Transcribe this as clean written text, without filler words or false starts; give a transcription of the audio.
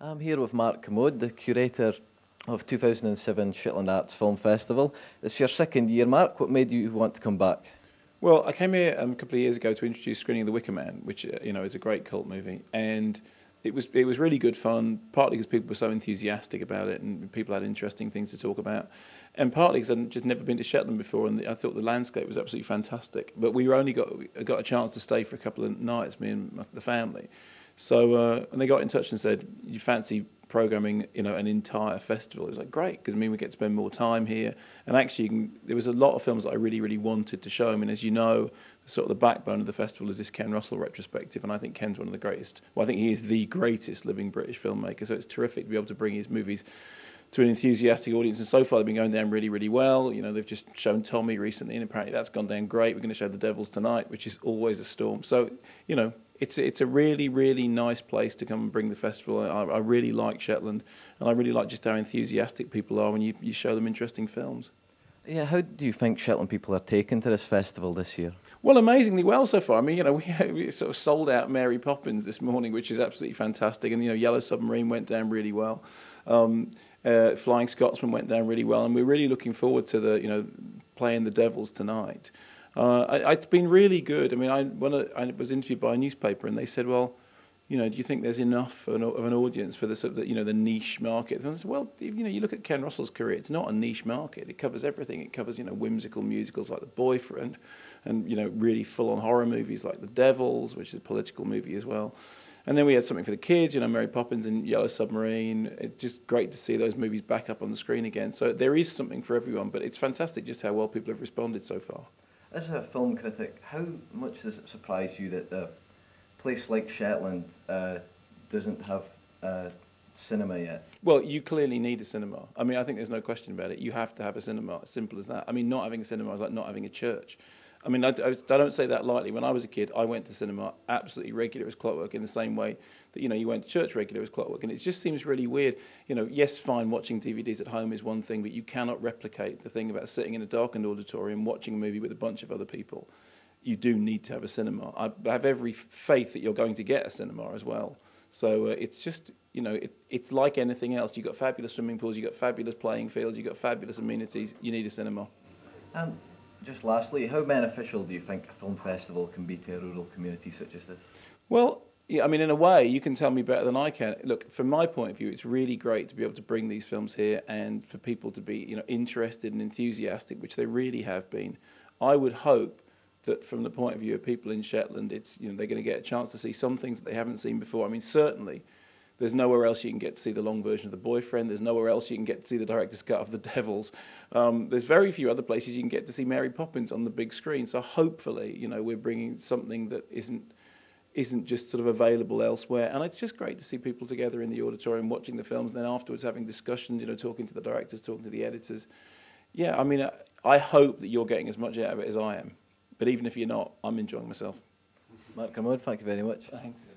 I'm here with Mark Kermode, the curator of 2007 Shetland Arts Film Festival. It's your second year, Mark. What made you want to come back? Well, I came here a couple of years ago to introduce screening of The Wicker Man, which is a great cult movie, and it was really good fun. Partly because people were so enthusiastic about it, and people had interesting things to talk about, and partly because I'd just never been to Shetland before, and I thought the landscape was absolutely fantastic. But we only got a chance to stay for a couple of nights, me and the family. So and they got in touch and said, "You fancy programming, an entire festival?" It was like, great, because we get to spend more time here. And actually, there was a lot of films that I really wanted to show. I mean, as you know, sort of the backbone of the festival is this Ken Russell retrospective, and I think Ken's one of the greatest. Well, I think he is the greatest living British filmmaker. So it's terrific to be able to bring his movies to an enthusiastic audience. And so far, they've been going down really well. They've just shown Tommy recently, and apparently that's gone down great. We're going to show The Devils tonight, which is always a storm. So it's a really nice place to come and bring the festival. I really like Shetland, and I really like just how enthusiastic people are when you show them interesting films. Yeah, how do you think Shetland people are taken to this festival this year? Well, amazingly well so far. I mean, we sort of sold out Mary Poppins this morning, which is absolutely fantastic, and Yellow Submarine went down really well. Flying Scotsman went down really well, and we're really looking forward to playing The Devils tonight. It's been really good. I mean, when I was interviewed by a newspaper, and they said, "Well, do you think there's enough of an audience for the sort of the niche market?" And I said, "Well, you look at Ken Russell's career; it's not a niche market. It covers everything. It covers whimsical musicals like The Boyfriend, and really full-on horror movies like The Devils, which is a political movie as well. And then we had something for the kids, Mary Poppins and Yellow Submarine. It's just great to see those movies back up on the screen again. So there is something for everyone, but it's fantastic just how well people have responded so far." As a film critic, how much does it surprise you that a place like Shetland doesn't have cinema yet? Well, you clearly need a cinema. I mean, I think there's no question about it. You have to have a cinema, as simple as that. I mean, not having a cinema is like not having a church. I mean, I don't say that lightly. When I was a kid, I went to cinema absolutely regular as clockwork, in the same way that, you went to church regular as clockwork. And it just seems really weird. Yes, fine, watching DVDs at home is one thing, but you cannot replicate the thing about sitting in a darkened auditorium watching a movie with a bunch of other people. You do need to have a cinema. I have every faith that you're going to get a cinema as well. So it's just, it's like anything else. You've got fabulous swimming pools, you've got fabulous playing fields, you've got fabulous amenities. You need a cinema. Just lastly, how beneficial do you think a film festival can be to a rural community such as this? Well, yeah, I mean, in a way, you can tell me better than I can. Look, from my point of view, it's really great to be able to bring these films here and for people to be, interested and enthusiastic, which they really have been. I would hope that from the point of view of people in Shetland, it's, they're going to get a chance to see some things that they haven't seen before. I mean, certainly, there's nowhere else you can get to see the long version of The Boyfriend. There's nowhere else you can get to see the director's cut of The Devils. There's very few other places you can get to see Mary Poppins on the big screen. So hopefully, we're bringing something that isn't just sort of available elsewhere. And it's just great to see people together in the auditorium watching the films, and then afterwards having discussions, talking to the directors, talking to the editors. Yeah, I mean, I hope that you're getting as much out of it as I am. But even if you're not, I'm enjoying myself. Mark Kermode, thank you very much. Thanks.